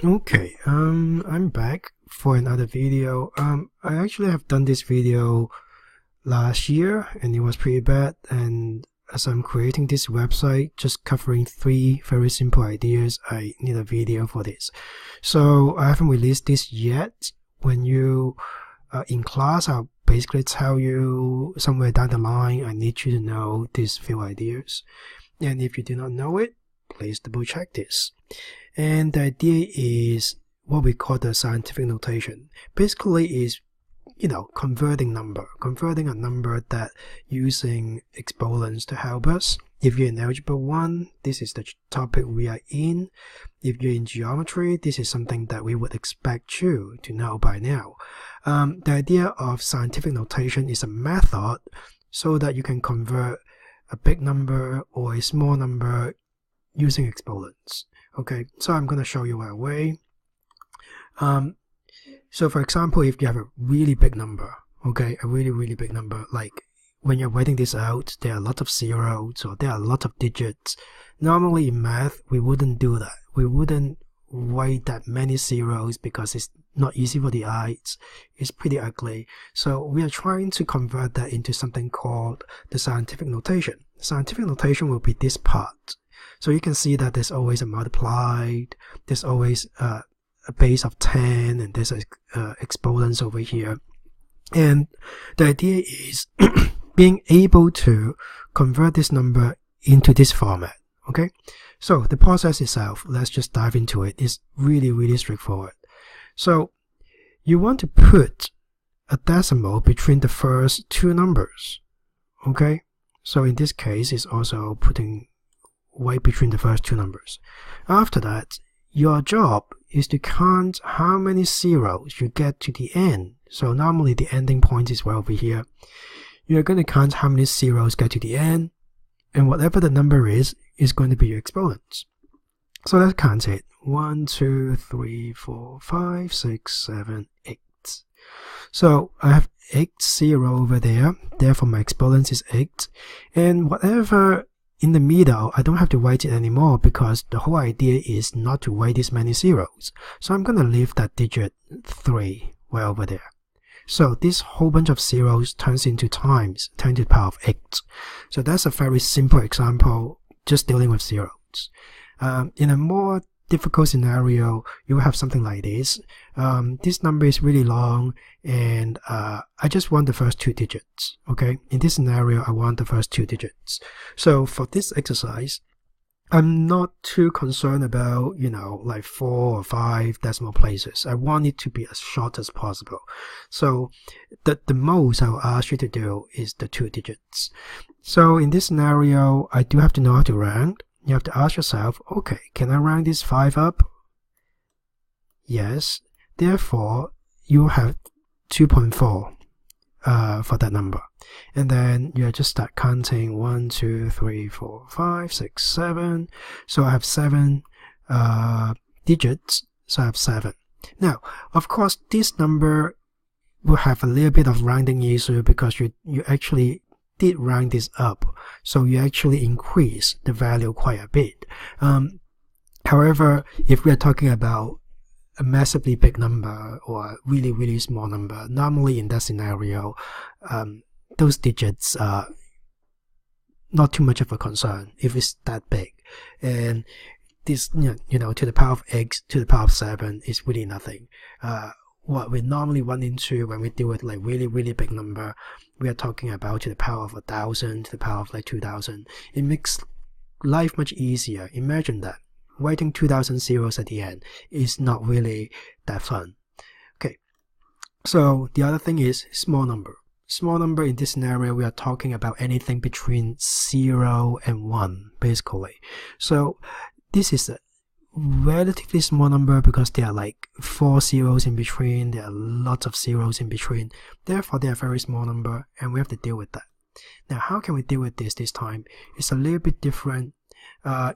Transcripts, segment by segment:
Okay, I'm back for another video. I actually have done this video last year and it was pretty bad, and as I'm creating this website just covering 3 very simple ideas, I need a video for this. So I haven't released this yet. When you in class, I'll basically tell you somewhere down the line I need you to know these few ideas, and if you do not know it, please double check this. And the idea is what we call the scientific notation. Basically is, converting a number that using exponents to help us. If you're in Algebra 1, this is the topic we are in. If you're in geometry, this is something that we would expect you to know by now. The idea of scientific notation is a method so that you can convert a big number or a small number using exponents. Okay, so I'm going to show you a way. So for example, if you have a really big number, okay, a really big number, like when you're writing this out, there are a lot of zeros or there are a lot of digits. Normally in math, we wouldn't do that. We wouldn't write that many zeros because it's not easy for the eyes. It's pretty ugly. So we are trying to convert that into something called the scientific notation. Scientific notation will be this part. So you can see that there's always a multiplied, there's always a base of 10, and there's exponents over here. And the idea is being able to convert this number into this format. Okay, so the process itself, let's just dive into it. It's really straightforward. So you want to put a decimal between the first 2 numbers. Okay, so in this case, it's also putting right between the first 2 numbers. After that, your job is to count how many zeros you get to the end. So normally the ending point is right over here. You're going to count how many zeros get to the end, and whatever the number is going to be your exponents. So let's count it. 1, 2, 3, 4, 5, 6, 7, 8. So I have 8 0 over there, therefore my exponent is 8, and whatever in the middle, I don't have to write it anymore because the whole idea is not to write this many zeros. So I'm going to leave that digit 3 right over there. So this whole bunch of zeros turns into times 10 to the power of 8. So that's a very simple example, just dealing with zeros. In a more difficult scenario, you will have something like this. This number is really long, and I just want the first 2 digits. Okay, in this scenario, I want the first 2 digits. So for this exercise, I'm not too concerned about, like 4 or 5 decimal places. I want it to be as short as possible. So the most I'll ask you to do is the 2 digits. So in this scenario, I do have to know how to round. You have to ask yourself, okay, can I round this 5 up? Yes. Therefore, you have 2.4 for that number. And then you just start counting 1, 2, 3, 4, 5, 6, 7. So I have 7 digits. So I have 7. Now, of course, this number will have a little bit of rounding issue because you actually did round this up, so you actually increase the value quite a bit. However, if we are talking about a massively big number or a really small number, normally in that scenario, those digits are not too much of a concern if it's that big. And this, to the power of x to the power of 7 is really nothing. What we normally run into when we deal with like really big number, we are talking about to the power of 1,000, to the power of like 2,000. It makes life much easier. Imagine that. Writing 2,000 zeros at the end is not really that fun. Okay, so the other thing is small number. Small number in this scenario, we are talking about anything between 0 and 1, basically. So this is a relatively small number because there are like 4 zeros in between, there are lots of zeros in between, therefore they are very small number, and we have to deal with that. Now how can we deal with this time? It's a little bit different.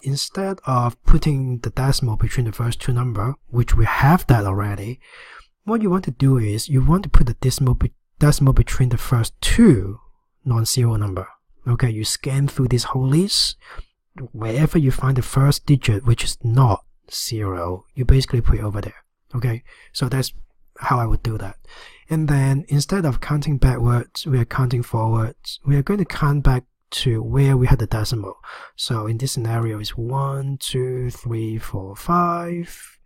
Instead of putting the decimal between the first 2 numbers, which we have that already, what you want to do is you want to put the decimal between the first 2 non-zero number. Okay, you scan through this whole list. Wherever you find the first digit which is not 0, you basically put it over there. Okay, so that's how I would do that. And then instead of counting backwards, we are counting forwards. We are going to count back to where we had the decimal. So in this scenario, it's 1, 2, 3, 4, 5.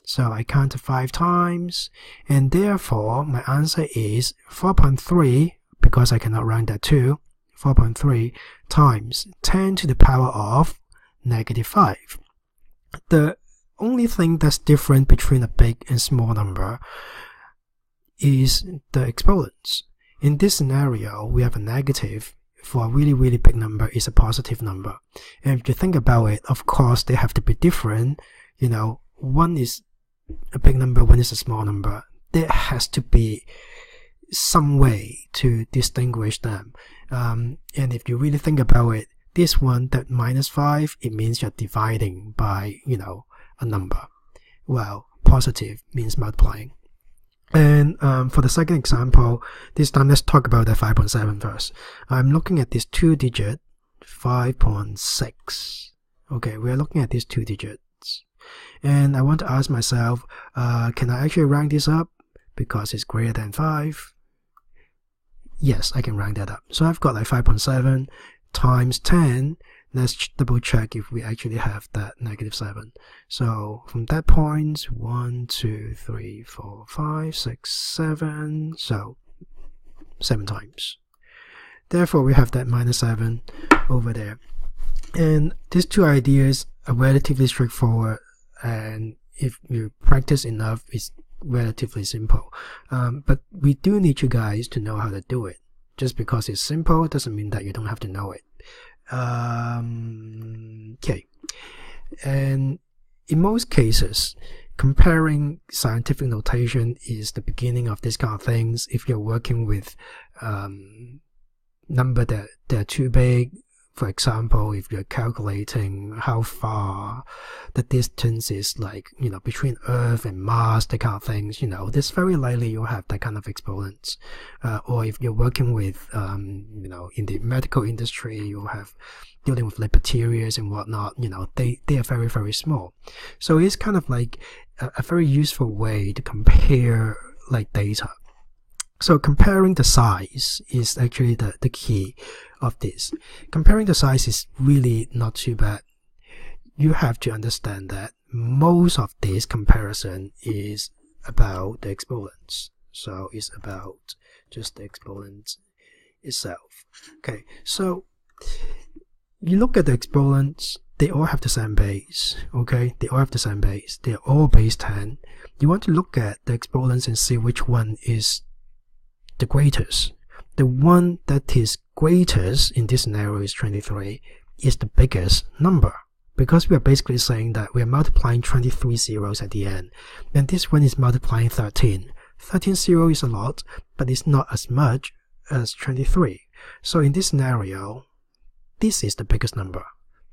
So I counted 5 times, and therefore my answer is 4.3, because I cannot round that to 4.3 times 10 to the power of -5. The only thing that's different between a big and small number is the exponents. In this scenario, we have a negative. For a really, really big number is a positive number. And if you think about it, of course, they have to be different. You know, one is a big number, one is a small number. There has to be some way to distinguish them. And if you really think about it, this one, that -5, it means you're dividing by, you know, a number. Well, positive means multiplying. And for the second example, this time let's talk about the 5.7 first. I'm looking at this 2-digit 5.6. Okay, we are looking at these 2 digits. And I want to ask myself, can I actually round this up because it's greater than 5? Yes, I can round that up. So I've got like 5.7 times 10. Let's double check if we actually have that -7. So from that point, 1, 2, 3, 4, 5, 6, 7. So 7 times. Therefore, we have that -7 over there. And these two ideas are relatively straightforward. And if you practice enough, it's relatively simple. But we do need you guys to know how to do it. Just because it's simple doesn't mean that you don't have to know it. Okay, and in most cases, comparing scientific notation is the beginning of this kind of things. If you're working with number that they're too big, for example, if you're calculating how far the distance is, like, you know, between Earth and Mars, that kind of things, you know, it's very likely you'll have that kind of exponents. Or if you're working with, you know, in the medical industry, you'll have dealing with bacteria and whatnot, you know, they are very, very small. So it's kind of like a very useful way to compare like data. So comparing the size is actually the key of this. Comparing the size is really not too bad. You have to understand that most of this comparison is about the exponents. So it's about just the exponent itself. Okay, so you look at the exponents, they all have the same base. Okay, they all have the same base. They're all base 10. You want to look at the exponents and see which one is the greatest. The one that is greatest in this scenario is 23, is the biggest number, because we are basically saying that we are multiplying 23 zeros at the end, and this one is multiplying 13. 13 zeros is a lot, but it's not as much as 23. So in this scenario, this is the biggest number.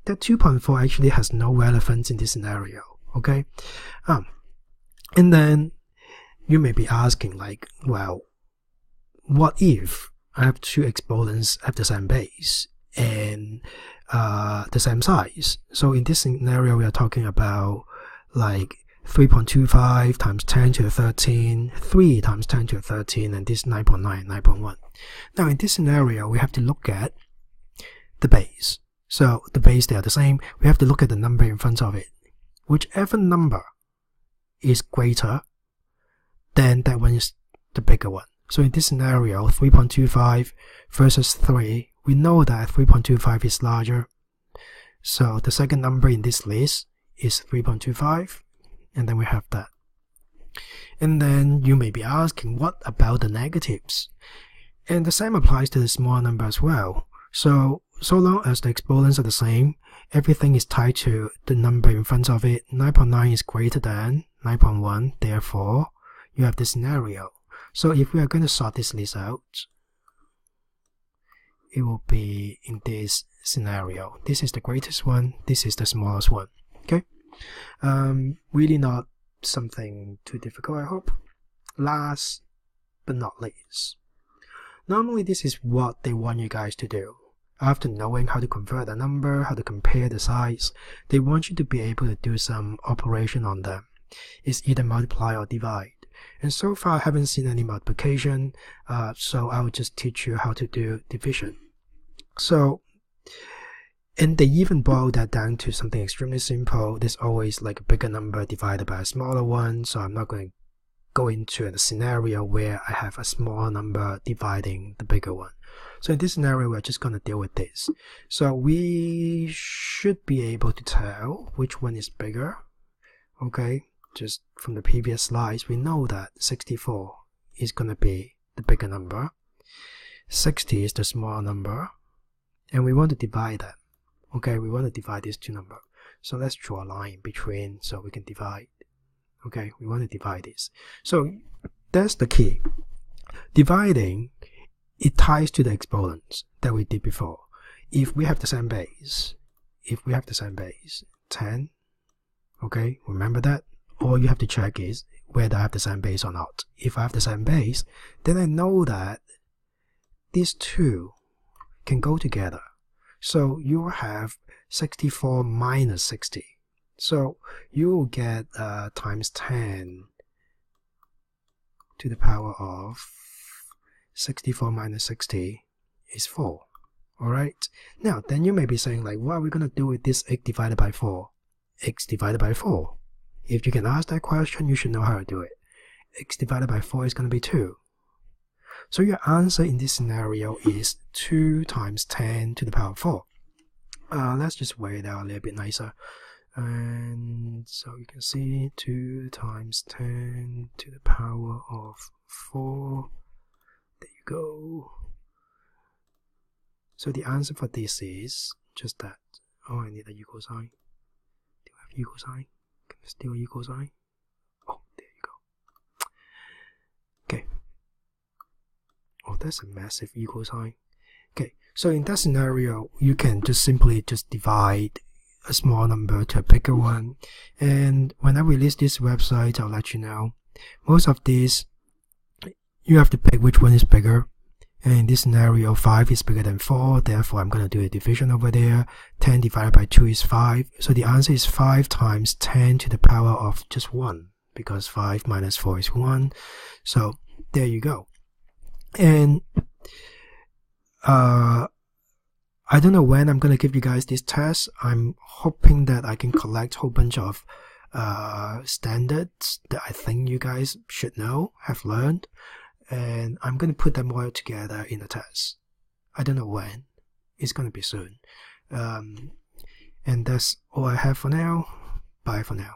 That 2.4 actually has no relevance in this scenario. Okay, and then you may be asking, like, well, what if I have two exponents at the same base and the same size? So in this scenario, we are talking about like 3.25 times 10 to the 13, 3 times 10 to the 13, and this 9.9, 9.1. Now in this scenario, we have to look at the base. So the base, they are the same. We have to look at the number in front of it. Whichever number is greater, then that one is the bigger one. So in this scenario, 3.25 versus 3, we know that 3.25 is larger. So the second number in this list is 3.25, and then we have that. And then you may be asking, what about the negatives? And the same applies to the small number as well. So long as the exponents are the same, everything is tied to the number in front of it. 9.9 is greater than 9.1, therefore you have this scenario. So if we are going to sort this list out, it will be in this scenario. This is the greatest one, this is the smallest one. Okay, really not something too difficult, I hope. Last but not least, normally this is what they want you guys to do. after knowing how to convert a number, how to compare the size, they want you to be able to do some operation on them. It's either multiply or divide. And so far I haven't seen any multiplication, so I will just teach you how to do division. So, and they even boil that down to something extremely simple. There's always like a bigger number divided by a smaller one, so I'm not going to go into a scenario where I have a small number dividing the bigger one. So in this scenario, we're just going to deal with this. So we should be able to tell which one is bigger. Okay, just from the previous slides, we know that 64 is going to be the bigger number. 60 is the small number. And we want to divide that. Okay, we want to divide these two numbers. So let's draw a line between so we can divide. Okay, we want to divide this. So that's the key. Dividing, it ties to the exponents that we did before. If we have the same base, 10, okay, remember that? All you have to check is whether I have the same base or not. If I have the same base, then I know that these two can go together. So you will have 64 minus 60. So you will get times 10 to the power of 64 minus 60 is 4. Alright? Now, then you may be saying like, what are we going to do with this x divided by 4? X divided by 4. If you can ask that question, you should know how to do it. X divided by 4 is going to be 2. So your answer in this scenario is 2 times 10 to the power of 4. Let's just weigh it out a little bit nicer. And so you can see 2 times 10 to the power of 4. There you go. So the answer for this is just that. Oh, I need a equal sign. Do I have equal sign? Can I still equal sign? Oh, there you go. Okay. Oh, that's a massive equal sign. Okay, so in that scenario, you can just simply just divide a small number to a bigger one. And when I release this website, I'll let you know. Most of these, you have to pick which one is bigger. And in this scenario, 5 is bigger than 4. Therefore, I'm going to do a division over there. 10 divided by 2 is 5. So the answer is 5 times 10 to the power of just 1. Because 5 minus 4 is 1. So there you go. And I don't know when I'm going to give you guys this test. I'm hoping that I can collect a whole bunch of standards that I think you guys should know, have learned. And I'm going to put them all together in a test. I don't know when. It's going to be soon. And that's all I have for now. Bye for now.